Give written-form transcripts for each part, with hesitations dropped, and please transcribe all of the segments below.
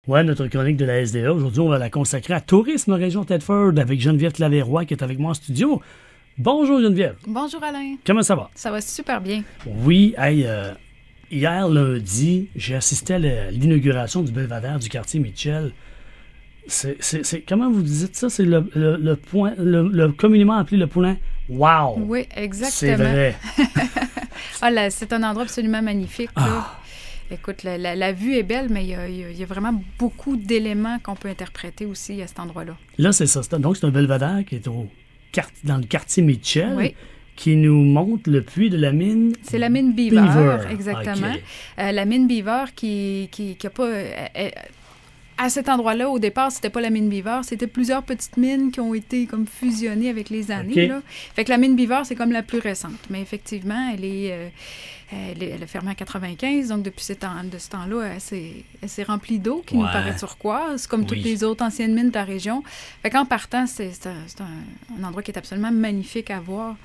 Ouais, notre chronique de la SDA. Aujourd'hui, on va la consacrer à Tourisme Région Thetford avec Geneviève Claveroy qui est avec moi en studio. Bonjour Geneviève. Bonjour Alain. Comment ça va? Ça va super bien. Oui, hier lundi, j'ai assisté à l'inauguration du belvédère du quartier Mitchell. C'est comment vous dites ça? C'est le point, le communément appelé le point wow. Oui, exactement. C'est vrai. C'est un endroit absolument magnifique. Là. Écoute, la vue est belle, mais il y a vraiment beaucoup d'éléments qu'on peut interpréter aussi à cet endroit-là. Là, c'est ça. Donc, c'est un belvédère qui est dans le quartier Mitchell. Oui. Qui nous montre le puits de la mine. C'est la mine Beaver, exactement. Okay. La mine Beaver qui a pas... à cet endroit-là, au départ, c'était pas la mine Beaver, c'était plusieurs petites mines qui ont été comme fusionnées avec les années. Okay. Là. Fait que la mine Beaver, c'est comme la plus récente. Mais effectivement, elle a fermé en 95, donc depuis de ce temps-là, elle s'est remplie d'eau qui nous paraît turquoise, comme toutes les autres anciennes mines de la région. Fait qu'en partant, c'est un endroit qui est absolument magnifique à voir.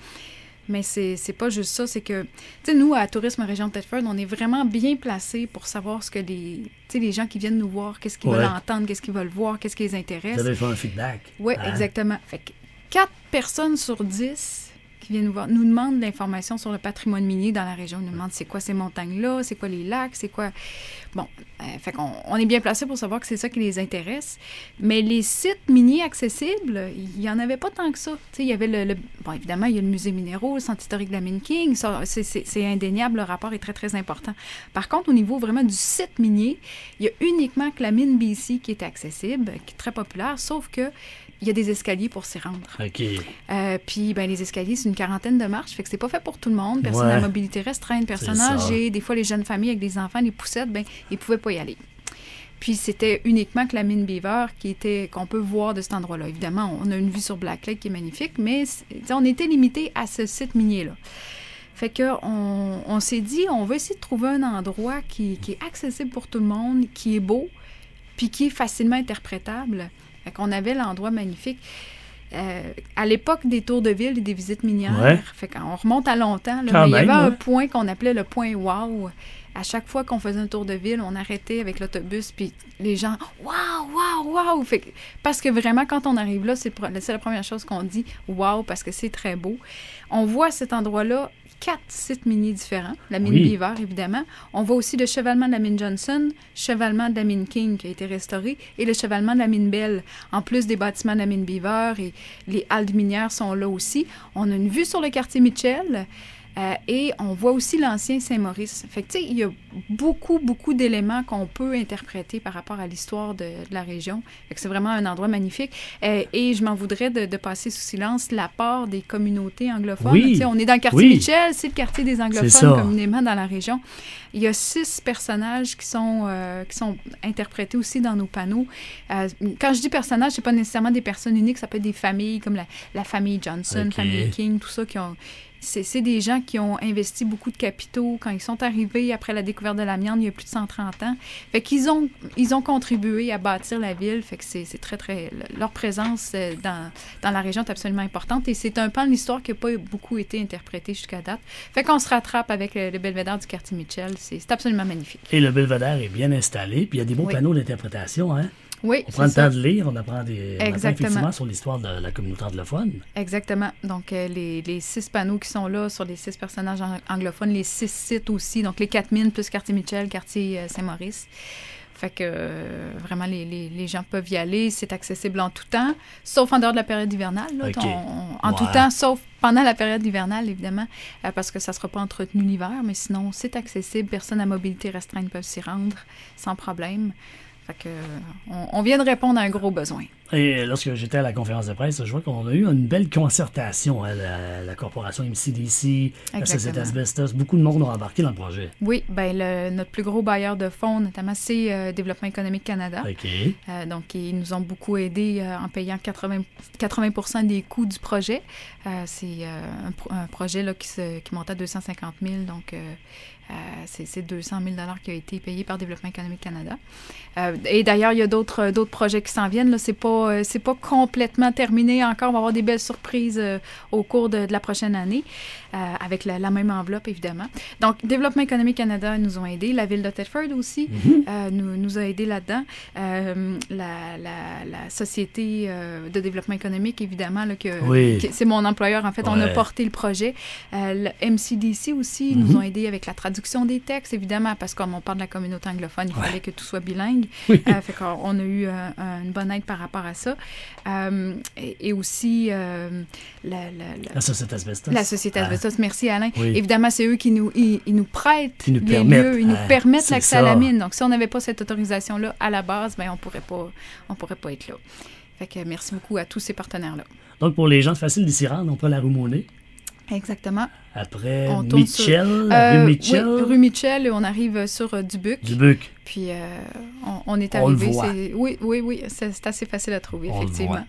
Mais c'est pas juste ça, c'est que, tu sais, nous, à Tourisme Région Thetford, on est vraiment bien placés pour savoir ce que les gens qui viennent nous voir, qu'est-ce qu'ils veulent entendre, qu'est-ce qu'ils veulent voir, qu'est-ce qui les intéresse. Vous avez fait un feedback. Oui, exactement. Fait que 4 personnes sur 10 qui viennent nous voir nous demandent de l'information sur le patrimoine minier dans la région. Ils nous demandent c'est quoi ces montagnes-là, c'est quoi les lacs, c'est quoi... Bon, fait qu'on est bien placé pour savoir que c'est ça qui les intéresse. Mais les sites miniers accessibles, il n'y en avait pas tant que ça. Tu sais, il y avait bon, évidemment, il y a le musée minéraux, le centre historique de la mine King. Ça, c'est indéniable, le rapport est très, très important. Par contre, au niveau vraiment du site minier, il y a uniquement que la mine BC qui est accessible, qui est très populaire, sauf que il y a des escaliers pour s'y rendre. OK. Puis, les escaliers, c'est une quarantaine de marches. Fait que c'est pas fait pour tout le monde. Personne à mobilité restreinte, personnes âgées. Des fois, les jeunes familles avec des enfants, les poussettes, ils pouvaient pas y aller. Puis, c'était uniquement que la mine Beaver qu'on peut voir de cet endroit-là. Évidemment, on a une vue sur Black Lake qui est magnifique, mais on était limité à ce site minier-là. Fait qu'on s'est dit, on va essayer de trouver un endroit qui est accessible pour tout le monde, qui est beau, puis qui est facilement interprétable. Fait qu'on avait l'endroit magnifique. À l'époque des tours de ville et des visites minières, fait qu'on remonte à longtemps, là, mais il y avait un point qu'on appelait le point wow. À chaque fois qu'on faisait un tour de ville, on arrêtait avec l'autobus, puis les gens « wow, wow, wow ». Parce que vraiment, quand on arrive là, c'est la première chose qu'on dit « wow » parce que c'est très beau. On voit à cet endroit-là 4 sites miniers différents. La mine Beaver, évidemment. On voit aussi le chevalement de la mine Johnson, chevalement de la mine King qui a été restauré, et le chevalement de la mine Bell. En plus des bâtiments de la mine Beaver, et les halles minières sont là aussi. On a une vue sur le quartier Mitchell. Et on voit aussi l'ancien Saint-Maurice. Fait que, tu sais, il y a beaucoup, beaucoup d'éléments qu'on peut interpréter par rapport à l'histoire de la région. Fait que c'est vraiment un endroit magnifique. Et je m'en voudrais de passer sous silence l'apport des communautés anglophones. Tu sais, on est dans le quartier Mitchell, c'est le quartier des anglophones communément dans la région. Il y a 6 personnages qui sont interprétés aussi dans nos panneaux. Quand je dis personnages, c'est pas nécessairement des personnes uniques, ça peut être des familles comme la famille Johnson, famille King, tout ça qui ont... C'est des gens qui ont investi beaucoup de capitaux quand ils sont arrivés après la découverte de l'amiante il y a plus de 130 ans. Fait qu'ils ont contribué à bâtir la ville. Fait que c'est très, très... Leur présence dans la région est absolument importante et c'est un pan de l'histoire qui n'a pas beaucoup été interprété jusqu'à date. Fait qu'on se rattrape avec le belvédère du quartier Mitchell. C'est absolument magnifique. Et le belvédère est bien installé, puis il y a des beaux panneaux d'interprétation, hein? Oui, on prend le temps de lire, on apprend effectivement sur l'histoire de la communauté anglophone. Exactement. Donc, les 6 panneaux qui sont là sur les 6 personnages anglophones, les 6 sites aussi, donc les 4 mines plus quartier Mitchell, quartier Saint-Maurice. Fait que vraiment, les gens peuvent y aller. C'est accessible en tout temps, sauf en dehors de la période hivernale. Là, en tout temps, sauf pendant la période hivernale, évidemment, parce que ça ne sera pas entretenu l'hiver. Mais sinon, c'est accessible. Personnes à mobilité restreinte peuvent s'y rendre sans problème. Fait que, on vient de répondre à un gros besoin. Et lorsque j'étais à la conférence de presse, je vois qu'on a eu une belle concertation, hein, la corporation MCDC, la Société Asbestos. Beaucoup de monde ont embarqué dans le projet. Oui, notre plus gros bailleur de fonds, notamment, c'est Développement économique Canada. Donc, ils nous ont beaucoup aidés en payant 80% des coûts du projet. C'est un projet là, qui monte à 250 000, donc c'est 200 000 $ qui a été payé par Développement économique Canada. Et d'ailleurs, il y a d'autres projets qui s'en viennent. Là, c'est pas complètement terminé encore. On va avoir des belles surprises au cours de la prochaine année. avec la même enveloppe, évidemment. Donc, Développement économique Canada nous ont aidés. La Ville de Thetford aussi nous a aidés là-dedans. La Société de développement économique, évidemment, là, c'est mon employeur, en fait. On a porté le projet. Le MCDC aussi nous ont aidés avec la traduction des textes, évidemment, parce que comme on parle de la communauté anglophone, il fallait que tout soit bilingue. Fait qu'on a eu une bonne aide par rapport à ça. Et aussi la Société Asbestos. La Société Asbestos, merci Alain. Évidemment, c'est eux qui nous prêtent les lieux, ils nous permettent l'accès à la mine. Donc, si on n'avait pas cette autorisation-là à la base, ben, on pourrait pas être là. Fait que merci beaucoup à tous ces partenaires-là. Donc, pour les gens de Facile d'y rendre, on peut aller à Roumonet. Exactement. Après Mitchell, rue Mitchell. Oui, rue Mitchell, on arrive sur Dubuc. Dubuc. Puis on est arrivé. On le voit. Oui, c'est assez facile à trouver, effectivement.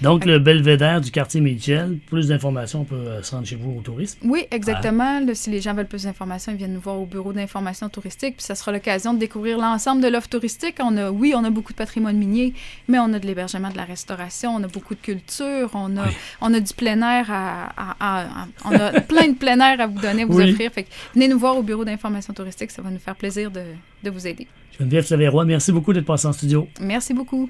Donc, le belvédère du quartier Mitchell. Plus d'informations, on peut se rendre chez vous au tourisme. Oui, exactement. Là, si les gens veulent plus d'informations, ils viennent nous voir au bureau d'information touristique. Puis ça sera l'occasion de découvrir l'ensemble de l'offre touristique. On a beaucoup de patrimoine minier, mais on a de l'hébergement, de la restauration, on a beaucoup de culture, on a du plein air on a plein de plein air à vous donner, à vous offrir. Fait que venez nous voir au bureau d'information touristique. Ça va nous faire plaisir de vous aider. Geneviève Claveroy, merci beaucoup d'être passée en studio. Merci beaucoup.